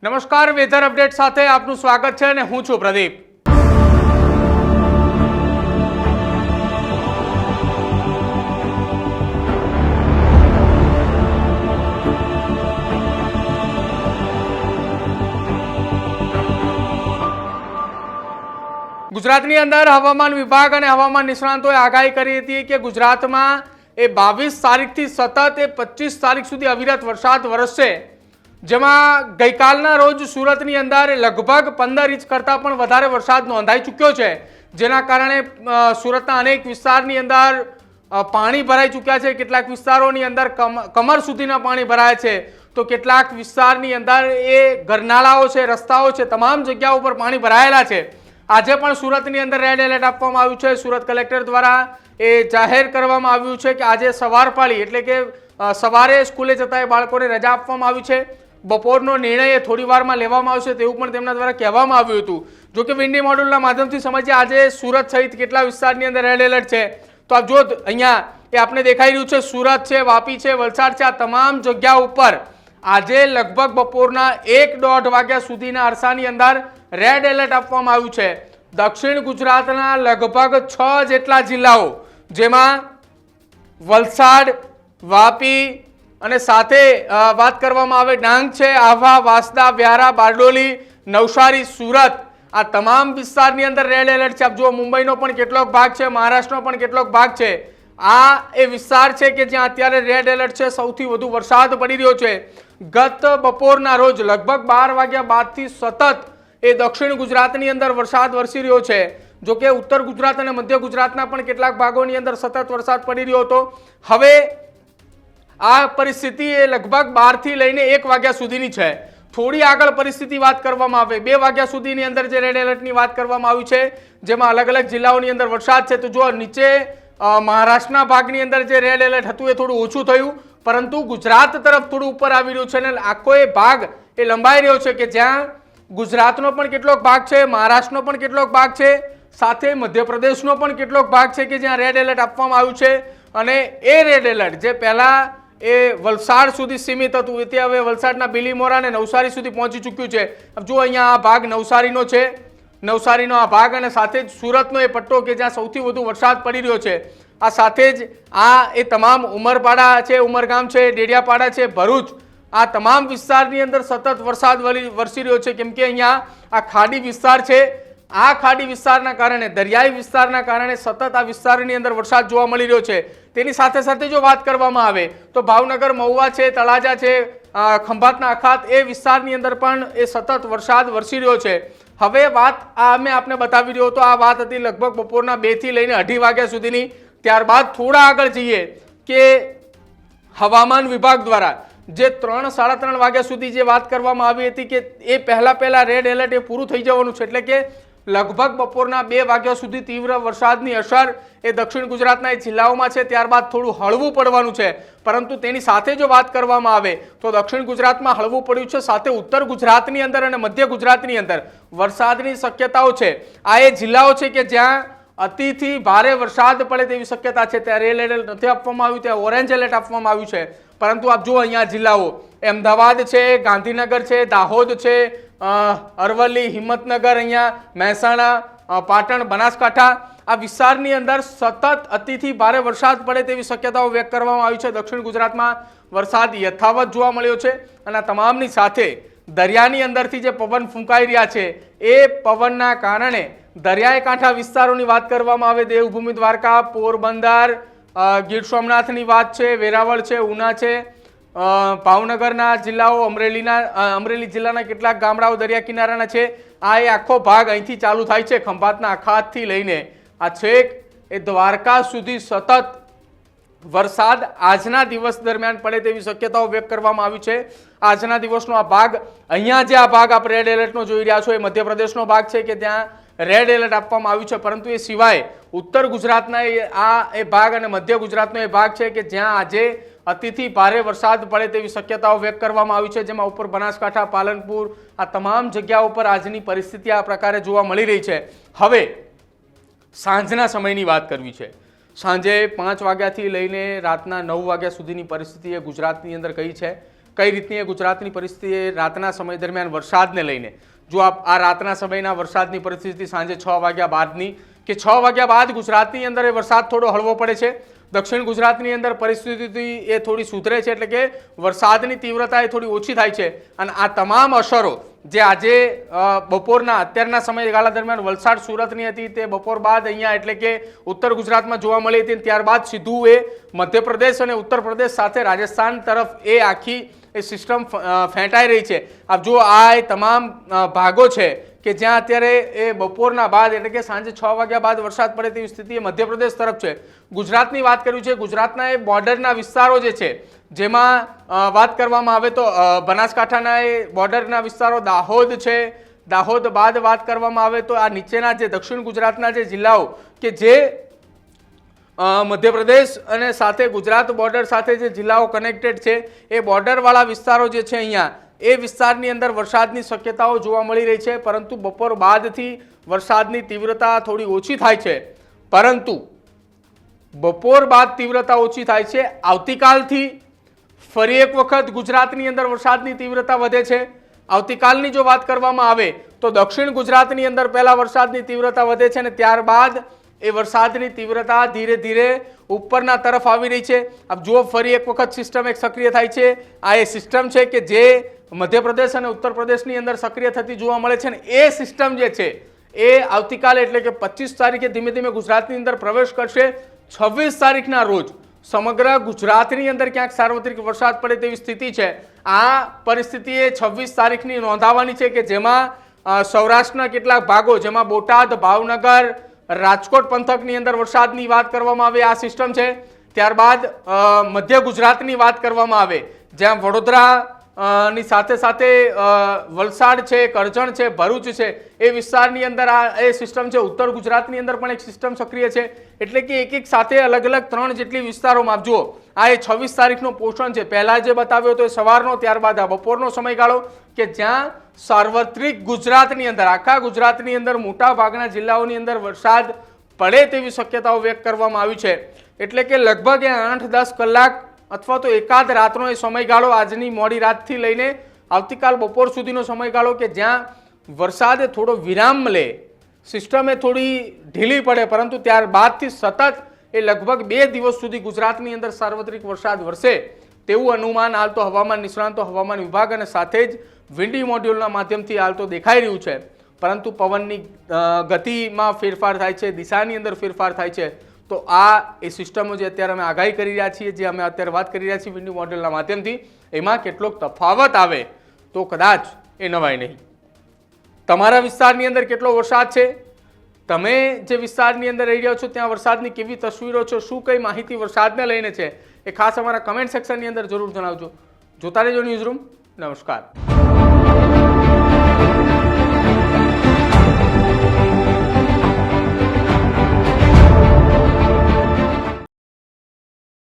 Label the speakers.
Speaker 1: નમસ્કાર, weather update સાથે આપનું સ્વાગત છે અને હું છું પ્રદીપ। ગુજરાતની અંદર હવામાન વિભાગ અને હવામાન નિષ્ણાંતોએ આગાહી કરી હતી કે ગુજરાતમાં 22 તારીખથી સતત 25 તારીખ સુધી અવિરત વરસાદ વરસશે, જેમાં ગઈકાલના રોજ સુરતની અંદર લગભગ 15 ઇંચ કરતાં પણ વધારે વરસાદ નોંધાઈ ચૂક્યો છે, જેના કારણે સુરતના અનેક વિસ્તારની અંદર પાણી ભરાઈ ચૂક્યા છે। કેટલાક વિસ્તારોની અંદર કમર સુધીના પાણી ભરાયા છે, તો કેટલાક વિસ્તારની અંદર ગરનાળાઓ છે, રસ્તાઓ છે, તમામ જગ્યાઓ પર પાણી ભરાયેલા છે। આજે પણ સુરતની અંદર રેડ એલર્ટ આપવામાં આવ્યું છે। સુરત કલેક્ટર દ્વારા જાહેર કરવામાં આવ્યું છે કે આજે સવારપાળી એટલે કે સવારે સ્કૂલે જતા બાળકોને રજા આપવામાં આવી છે। બપોરનો નિર્ણય થોડી વારમાં લેવામાં આવશે તેવું પણ તેમના દ્વારા કહેવામાં આવ્યું હતું। જો કે વિન્ડી મોડ્યુલના માધ્યમથી સમજીએ આજે સુરત સહિત કેટલા વિસ્તારની અંદર રેડ એલર્ટ છે, તો આપ જો અહીંયા આપણે દેખાઈ રહ્યું છે, સુરત છે, વાપી છે, વલસાડ છે, આ તમામ જગ્યા ઉપર આજે લગભગ બપોરના 1-1.5 વાગ્યા સુધીના અરસાની અંદર રેડ એલર્ટ આપવામાં આવ્યું છે। દક્ષિણ ગુજરાતના લગભગ 6 જેટલા જિલ્લાઓ, જેમાં વલસાડ, વાપી અને સાથે વાત કરવામાં આવે ડાંગ છે, આહવા, વાંસદા, વ્યારા, બારડોલી, નવસારી, સુરત, આ તમામ વિસ્તારની અંદર રેડ એલર્ટ છે। આપ જુઓ, મુંબઈનો પણ કેટલોક ભાગ છે, મહારાષ્ટ્રનો પણ કેટલોક ભાગ છે। આ એ વિસ્તાર છે કે જ્યાં અત્યારે રેડ એલર્ટ છે, સૌથી વધુ વરસાદ પડી રહ્યો છે। ગત બપોરના રોજ લગભગ 12 વાગ્યા બાદથી સતત દક્ષિણ ગુજરાતની અંદર વરસાદ વરસી રહ્યો છે। જો કે ઉત્તર ગુજરાત અને મધ્ય ગુજરાતના પણ કેટલાક ભાગોની અંદર સતત વરસાદ પડી રહ્યો હતો। હવે આ પરિસ્થિતિ લગભગ 12 થી લઈને 1 વાગ્યા સુધીની છે। થોડી આગળ પરિસ્થિતિ વાત કરવામાં આવે 2 વાગ્યા સુધીની અંદર જે રેડ એલર્ટની વાત કરવામાં આવી છે, જેમાં અલગ અલગ જિલ્લાઓની અંદર વરસાદ છે, તો જો નીચે મહારાષ્ટ્રના ભાગની અંદર જે રેડ એલર્ટ હતું એ થોડું ઓછું થયું, પરંતુ ગુજરાત તરફ થોડું ઉપર આવી રહ્યું છે અને આખો ભાગ લંબાઈ રહ્યો છે કે જ્યાં ગુજરાતનો પણ કેટલોક ભાગ છે, મહારાષ્ટ્રનો પણ કેટલોક ભાગ છે, સાથે મધ્યપ્રદેશનો પણ કેટલોક ભાગ છે કે જ્યાં રેડ એલર્ટ આપવામાં આવ્યું છે। અને એ રેડ એલર્ટ જે પહેલા વલસાડ સુધી સીમિત હતું, તે હવે વલસાડના બિલીમોરા અને નવસારી સુધી પહોંચી ચૂક્યું છે। જો અહીંયા આ ભાગ નવસારીનો છે, નવસારીનો આ ભાગ અને સાથે જ સુરતનો એ પટ્ટો કે જ્યાં સૌથી વધુ વરસાદ પડી રહ્યો છે, આ સાથે જ એ તમામ ઉમરપાડા છે, ઉમરગામ છે, ડેડિયાપાડા છે, ભરૂચ, આ તમામ વિસ્તારની અંદર સતત વરસાદ વરસી રહ્યો છે, કેમ કે અહીંયા આ ખાડી વિસ્તાર છે। આ ખાડી વિસ્તારના કારણે, દરિયાઈ વિસ્તારના કારણે સતત આ વિસ્તારની અંદર વરસાદ જોવા મળી રહ્યો છે। તેની સાથે સાથે જો વાત કરવામાં આવે તો ભાવનગર, મહુવા છે, તળાજા છે, ખંભાતના અખાત, એ વિસ્તારની અંદર પણ સતત વરસાદ વરસી રહ્યો છે। હવે વાત મેં આપને બતાવી રહ્યો હતો, આ વાત હતી લગભગ બપોરના 2 થી લઈને 2:30 વાગ્યા સુધીની। ત્યારબાદ થોડા આગળ જઈએ કે હવામાન વિભાગ દ્વારા જે 3-3:30 વાગ્યા સુધી જે વાત કરવામાં આવી હતી કે એ પહેલા રેડ એલર્ટ પૂરું થઈ જવાનું છે, એટલે કે લગભગ બપોરના 2 વાગ્યા સુધી તીવ્ર વરસાદની અસર દક્ષિણ ગુજરાતના જિલ્લાઓમાં છે, ત્યારબાદ થોડું હળવું પડવાનું છે। પરંતુ તેની સાથે જો વાત કરવામાં આવે તો દક્ષિણ ગુજરાતમાં હળવું પડ્યું છે, સાથે ઉત્તર ગુજરાતની અંદર અને મધ્ય ગુજરાતની અંદર વરસાદની શક્યતાઓ છે। આ એ જિલ્લાઓ છે કે જ્યાં અતિથી ભારે વરસાદ પડે તેવી શક્યતા છે, ત્યાં રેડ એલર્ટ નથી આપવામાં આવ્યું, ત્યાં ઓરેન્જ એલર્ટ આપવામાં આવ્યું છે। પરંતુ આપ જુઓ અહીંયા જિલ્લાઓ અમદાવાદ છે, ગાંધીનગર છે, દાહોદ છે, અરવલ્લી, હિંમતનગર, અહીંયા મહેસાણા, પાટણ, બનાસકાંઠા, આ વિસ્તારની અંદર સતત અતિથી ભારે વરસાદ પડે તેવી શક્યતાઓ વ્યક્ત કરવામાં આવી છે। દક્ષિણ ગુજરાતમાં વરસાદ યથાવત જોવા મળ્યો છે અને તમામની સાથે દરિયાની અંદરથી જે પવન ફૂંકાઈ રહ્યા છે, એ પવનના કારણે દરિયાઈ કાંઠા વિસ્તારોની વાત કરવામાં આવે, દેવભૂમિ દ્વારકા, પોરબંદર, ગીર સોમનાથની વાત છે, વેરાવળ છે, ઉના છે, ભાવનગરના જિલ્લાઓ, અમરેલી જિલ્લાના કેટલાક ગામડાઓ દરિયા કિનારાના છે। આ આખો ભાગ અહીંથી ચાલુ થાય છે, ખંભાતના અખાતથી લઈને આ છેક દ્વારકા સુધી સતત વરસાદ આજના દિવસ દરમિયાન પડે તેવી શક્યતાઓ વ્યક્ત કરવામાં આવી છે। આજના દિવસનો આ ભાગ, અહીંયા જે આ ભાગ આપ રેડ એલર્ટનો જોઈ રહ્યા છો, એ મધ્યપ્રદેશનો ભાગ છે કે ત્યાં રેડ એલર્ટ આપવામાં આવ્યું છે, પરંતુ એ સિવાય ઉત્તર ગુજરાતના એ ભાગ અને મધ્ય ગુજરાતનો એ ભાગ છે કે જ્યાં આજે અતિથી ભારે વરસાદ પડે તેવી શક્યતાઓ વ્યક્ત કરવામાં આવી છે, જેમાં ઉપર બનાસકાંઠા, પાલનપુર, આ તમામ જગ્યાઓ પર આજની પરિસ્થિતિ આ પ્રકારે જોવા મળી રહી છે। હવે સાંજના સમયની વાત કરવી છે। સાંજે 5 વાગ્યાથી લઈને રાતના 9 વાગ્યા સુધીની પરિસ્થિતિ ગુજરાતની અંદર કઈ છે કઈ રીતની એ ગુજરાતની પરિસ્થિતિ રાતના સમય દરમિયાન વરસાદને લઈને, જો આ રાતના સમયના વરસાદની પરિસ્થિતિ સાંજે 6 વાગ્યા બાદની કે 6 વાગ્યા બાદ ગુજરાતની અંદર એ વરસાદ થોડો હળવો પડે છે, દક્ષિણ ગુજરાતની અંદર પરિસ્થિતિ એ થોડી સુધરે છે, એટલે કે વરસાદની તીવ્રતા એ થોડી ઓછી થાય છે. અને આ તમામ અસરો જે આજે બપોરના અત્યારના સમયગાળા દરમિયાન વલસાડ સુરતની હતી તે બપોર બાદ અહીંયા એટલે કે ઉત્તર ગુજરાતમાં જોવા મળી હતી, ત્યારબાદ સીધું એ મધ્યપ્રદેશ અને ઉત્તર પ્રદેશ સાથે રાજસ્થાન તરફ એ આખી એ સિસ્ટમ ફેંટાઈ રહી છે. આપ જો આ તમામ ભાગો છે કે જ્યાં અત્યારે એ બપોરના બાદ એટલે કે સાંજે 6 વાગ્યા બાદ વરસાદ પડે તેવી સ્થિતિ એ મધ્યપ્રદેશ તરફ છે. ગુજરાતની વાત કરવી છે, ગુજરાતના એ બોર્ડરના વિસ્તારો જે છે જેમાં વાત કરવામાં આવે તો બનાસકાંઠાના એ બોર્ડરના વિસ્તારો દાહોદ છે, દાહોદ બાદ વાત કરવામાં આવે તો આ નીચેના જે દક્ષિણ ગુજરાતના જે જિલ્લાઓ કે જે મધ્યપ્રદેશ અને સાથે ગુજરાત બોર્ડર સાથે જે જિલ્લાઓ કનેક્ટેડ છે એ બોર્ડરવાળા વિસ્તારો જે છે અહીંયા એ વિસ્તારની અંદર વરસાદની શક્યતાઓ જોવા મળી રહી છે. પરંતુ બપોર બાદથી વરસાદની તીવ્રતા થોડી ઓછી થાય છે, પરંતુ બપોર બાદ તીવ્રતા ઓછી થાય છે. આવતીકાલથી ફરી એક વખત ગુજરાતની અંદર વરસાદની તીવ્રતા વધે છે. આવતીકાલની જો વાત કરવામાં આવે તો દક્ષિણ ગુજરાતની અંદર પહેલા વરસાદની તીવ્રતા વધે છે અને ત્યારબાદ એ વરસાદની તીવ્રતા ધીરે ધીરે ઉપરના તરફ આવી રહી છે. આપ જુઓ ફરી એક વખત સિસ્ટમ એક સક્રિય થાય છે. આ એ સિસ્ટમ છે કે જે મધ્યપ્રદેશ અને ઉત્તર પ્રદેશની અંદર સક્રિય થતી જોવા મળે છે, ને એ સિસ્ટમ જે છે એ આવતીકાલે એટલે કે 25 તારીખે ધીમે ધીમે ગુજરાતની અંદર પ્રવેશ કરશે. 26 તારીખના રોજ સમગ્ર ગુજરાતની અંદર ક્યાંક સાર્વત્રિક વરસાદ પડે તેવી સ્થિતિ છે. આ પરિસ્થિતિ એ 26 તારીખની નોંધાવાની છે કે જેમાં સૌરાષ્ટ્રના કેટલાક ભાગો જેમાં બોટાદ, ભાવનગર, રાજકોટ પંથકની અંદર વરસાદની વાત કરવામાં આવે આ સિસ્ટમ છે. ત્યારબાદ મધ્ય ગુજરાતની વાત કરવામાં આવે જ્યાં વડોદરા ની સાથે સાથે વલસાડ છે, કરજણ છે, ભરૂચ છે એ વિસ્તારની અંદર આ એ સિસ્ટમ છે. ઉત્તર ગુજરાતની અંદર પણ એક સિસ્ટમ સક્રિય છે, એટલે કે એક એક સાથે અલગ અલગ 3 જેટલી વિસ્તારોમાં આપ જુઓ આ એ 26 તારીખનો પોષણ છે. પહેલા જે બતાવ્યો તો એ સવારનો, ત્યારબાદ આ બપોરનો સમયગાળો કે જ્યાં સાર્વત્રિક ગુજરાતની અંદર આખા ગુજરાતની અંદર મોટા ભાગના જિલ્લાઓની અંદર વરસાદ પડે તેવી શક્યતાઓ વ્યક્ત કરવામાં આવી છે. એટલે કે લગભગ 8-10 કલાક અથવા તો એકાદ રાતનો એ સમયગાળો આજની મોડી રાતથી લઈને આવતીકાલ બપોર સુધીનો સમયગાળો કે જ્યાં વરસાદે થોડો વિરામ લે, સિસ્ટમે થોડી ઢીલી પડે, પરંતુ ત્યારબાદથી સતત એ લગભગ 2 દિવસ સુધી ગુજરાતની અંદર સાર્વત્રિક વરસાદ વરસે તેવું અનુમાન હાલ તો હવામાન નિષ્ણાંતો, હવામાન વિભાગ અને સાથે જ વિન્ડી મોડ્યુલના માધ્યમથી હાલ તો દેખાઈ રહ્યું છે. પરંતુ પવનની ગતિમાં ફેરફાર થાય છે, દિશાની અંદર ફેરફાર થાય છે. તો આ એ સિસ્ટમો જે અત્યારે અમે આગાહી કરી રહ્યા છીએ, જે અમે અત્યારે વાત કરી રહ્યા છીએ વિન્ડી મોડેલના માધ્યમથી, એમાં કેટલોક તફાવત આવે તો કદાચ એ નવાય નહીં. તમારા વિસ્તારની અંદર કેટલો વરસાદ છે, તમે જે વિસ્તારની અંદર રહી રહ્યા છો ત્યાં વરસાદની કેવી તસવીરો છે, શું કઈ માહિતી વરસાદને લઈને છે એ ખાસ અમારા કમેન્ટ સેક્શનની અંદર જરૂર જણાવજો. જોતા રહેજો ન્યૂઝરૂમ. નમસ્કાર.